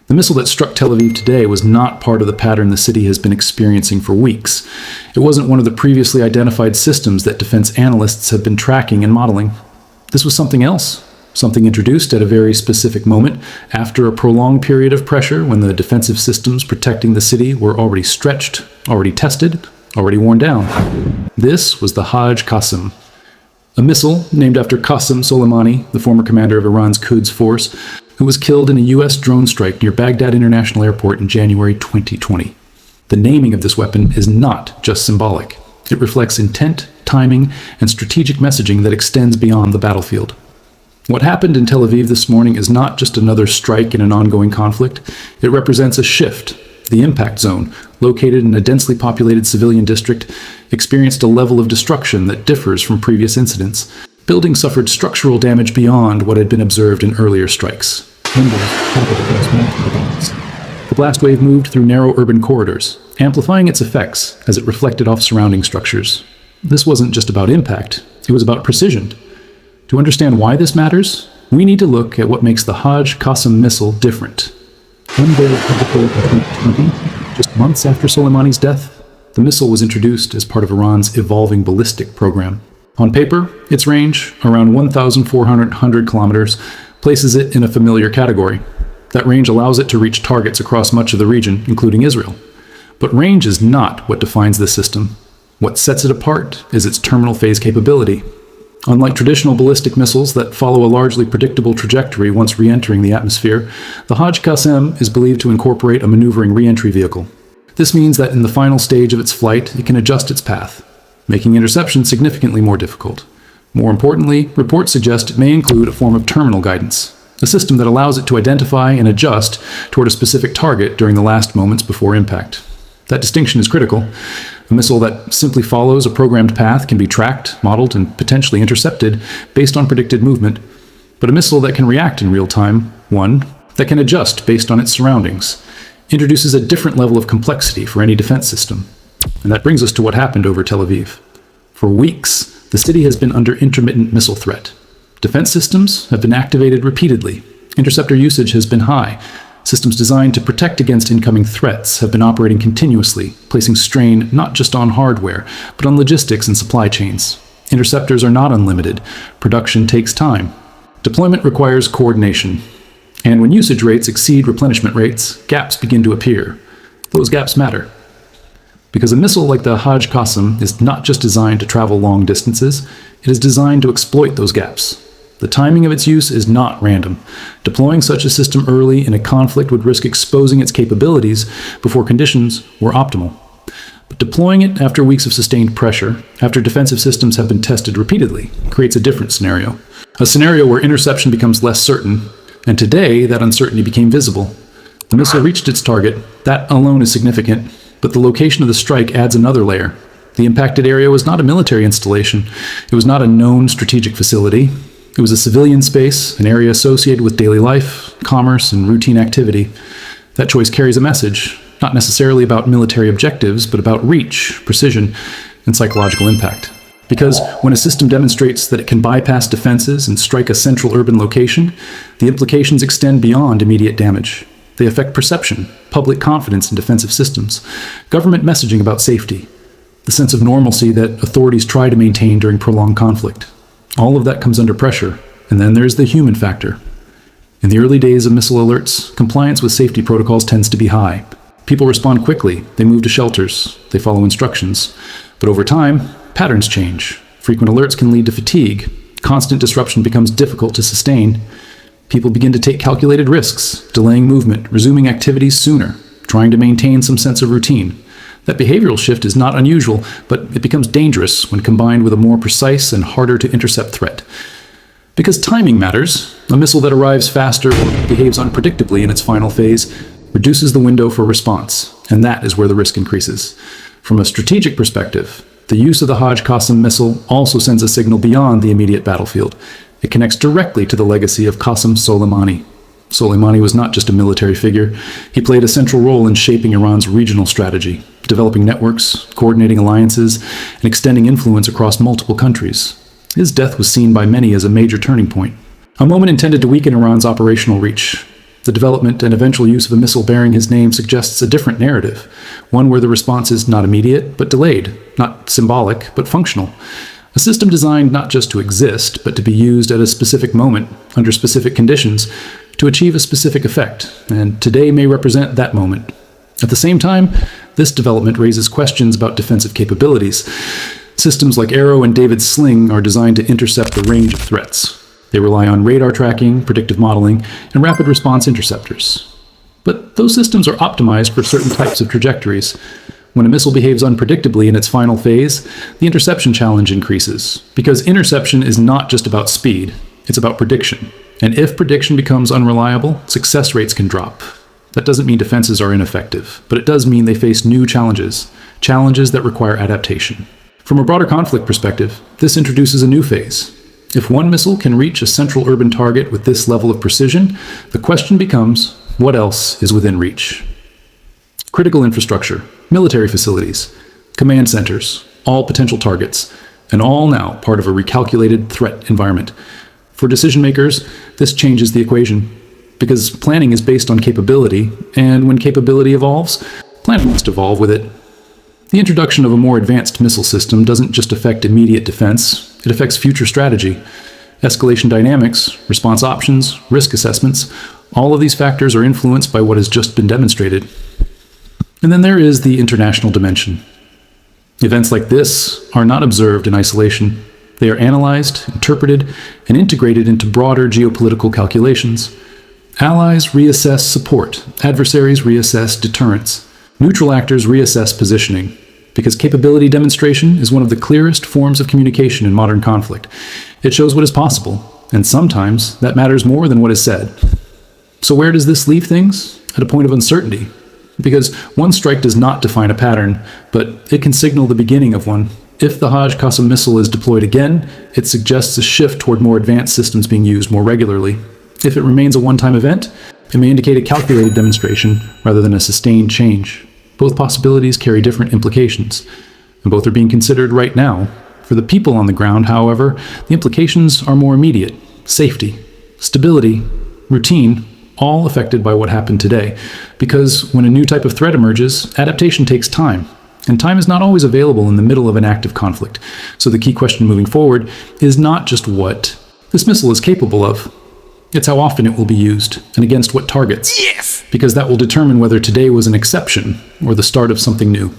The missile that struck Tel Aviv today was not part of the pattern the city has been experiencing for weeks. It wasn't one of the previously identified systems that defense analysts have been tracking and modeling. This was something else, something introduced at a very specific moment after a prolonged period of pressure when the defensive systems protecting the city were already stretched, already tested, already worn down. This was the Haj Qassem, a missile named after Qassem Soleimani, the former commander of Iran's Quds Force, who was killed in a U.S. drone strike near Baghdad International Airport in January 2020. The naming of this weapon is not just symbolic. It reflects intent, timing, and strategic messaging that extends beyond the battlefield. What happened in Tel Aviv this morning is not just another strike in an ongoing conflict. It represents a shift. The impact zone, located in a densely populated civilian district, experienced a level of destruction that differs from previous incidents. Buildings suffered structural damage beyond what had been observed in earlier strikes. The blast wave moved through narrow urban corridors, amplifying its effects as it reflected off surrounding structures. This wasn't just about impact, it was about precision. To understand why this matters, we need to look at what makes the Haj Qassem missile different. Unveiled publicly in 2020, just months after Soleimani's death, the missile was introduced as part of Iran's evolving ballistic program. On paper, its range, around 1,400 kilometers, places it in a familiar category. That range allows it to reach targets across much of the region, including Israel. But range is not what defines this system. What sets it apart is its terminal phase capability. Unlike traditional ballistic missiles that follow a largely predictable trajectory once re-entering the atmosphere, the Haj Qassem is believed to incorporate a maneuvering re-entry vehicle. This means that in the final stage of its flight, it can adjust its path, making interception significantly more difficult. More importantly, reports suggest it may include a form of terminal guidance, a system that allows it to identify and adjust toward a specific target during the last moments before impact. That distinction is critical. A missile that simply follows a programmed path can be tracked, modeled, and potentially intercepted based on predicted movement. But a missile that can react in real time, one that can adjust based on its surroundings, introduces a different level of complexity for any defense system. And that brings us to what happened over Tel Aviv. For weeks, the city has been under intermittent missile threat. Defense systems have been activated repeatedly. Interceptor usage has been high. Systems designed to protect against incoming threats have been operating continuously, placing strain not just on hardware, but on logistics and supply chains. Interceptors are not unlimited. Production takes time. Deployment requires coordination. And when usage rates exceed replenishment rates, gaps begin to appear. Those gaps matter. Because a missile like the Haj Qassem is not just designed to travel long distances, it is designed to exploit those gaps. The timing of its use is not random. Deploying such a system early in a conflict would risk exposing its capabilities before conditions were optimal. But deploying it after weeks of sustained pressure, after defensive systems have been tested repeatedly, creates a different scenario. A scenario where interception becomes less certain, and today that uncertainty became visible. The missile reached its target. That alone is significant. But the location of the strike adds another layer. The impacted area was not a military installation. It was not a known strategic facility. It was a civilian space, an area associated with daily life, commerce, and routine activity. That choice carries a message, not necessarily about military objectives, but about reach, precision, and psychological impact. Because when a system demonstrates that it can bypass defenses and strike a central urban location, the implications extend beyond immediate damage. They affect perception, public confidence in defensive systems, government messaging about safety, the sense of normalcy that authorities try to maintain during prolonged conflict. All of that comes under pressure, and then there's the human factor. In the early days of missile alerts, compliance with safety protocols tends to be high. People respond quickly, they move to shelters, they follow instructions. But over time, patterns change. Frequent alerts can lead to fatigue. Constant disruption becomes difficult to sustain. People begin to take calculated risks, delaying movement, resuming activities sooner, trying to maintain some sense of routine. That behavioral shift is not unusual, but it becomes dangerous when combined with a more precise and harder to intercept threat. Because timing matters, a missile that arrives faster or behaves unpredictably in its final phase reduces the window for response, and that is where the risk increases. From a strategic perspective, the use of the Haj Qassem missile also sends a signal beyond the immediate battlefield. It connects directly to the legacy of Qassem Soleimani. Soleimani was not just a military figure. He played a central role in shaping Iran's regional strategy, developing networks, coordinating alliances, and extending influence across multiple countries. His death was seen by many as a major turning point, a moment intended to weaken Iran's operational reach. The development and eventual use of a missile bearing his name suggests a different narrative, one where the response is not immediate, but delayed, not symbolic, but functional. A system designed not just to exist, but to be used at a specific moment, under specific conditions, to achieve a specific effect, and today may represent that moment. At the same time, this development raises questions about defensive capabilities. Systems like Arrow and David's Sling are designed to intercept a range of threats. They rely on radar tracking, predictive modeling, and rapid response interceptors. But those systems are optimized for certain types of trajectories. When a missile behaves unpredictably in its final phase, the interception challenge increases, because interception is not just about speed, it's about prediction. And if prediction becomes unreliable, success rates can drop. That doesn't mean defenses are ineffective, but it does mean they face new challenges, challenges that require adaptation. From a broader conflict perspective, this introduces a new phase. If one missile can reach a central urban target with this level of precision, the question becomes, what else is within reach? Critical infrastructure, military facilities, command centers, all potential targets, and all now part of a recalculated threat environment. For decision makers, this changes the equation, because planning is based on capability, and when capability evolves, planning must evolve with it. The introduction of a more advanced missile system doesn't just affect immediate defense, it affects future strategy. Escalation dynamics, response options, risk assessments, all of these factors are influenced by what has just been demonstrated. And then there is the international dimension. Events like this are not observed in isolation. They are analyzed, interpreted, and integrated into broader geopolitical calculations. Allies reassess support, adversaries reassess deterrence, neutral actors reassess positioning, because capability demonstration is one of the clearest forms of communication in modern conflict. It shows what is possible, and sometimes that matters more than what is said. So where does this leave things? At a point of uncertainty. Because one strike does not define a pattern, but it can signal the beginning of one. If the Haj Qassem missile is deployed again, it suggests a shift toward more advanced systems being used more regularly. If it remains a one-time event, it may indicate a calculated demonstration rather than a sustained change. Both possibilities carry different implications, and both are being considered right now. For the people on the ground, however, the implications are more immediate. Safety, stability, routine, all affected by what happened today. Because when a new type of threat emerges, adaptation takes time. And time is not always available in the middle of an active conflict. So the key question moving forward is not just what this missile is capable of, it's how often it will be used, and against what targets. Yes! Because that will determine whether today was an exception or the start of something new.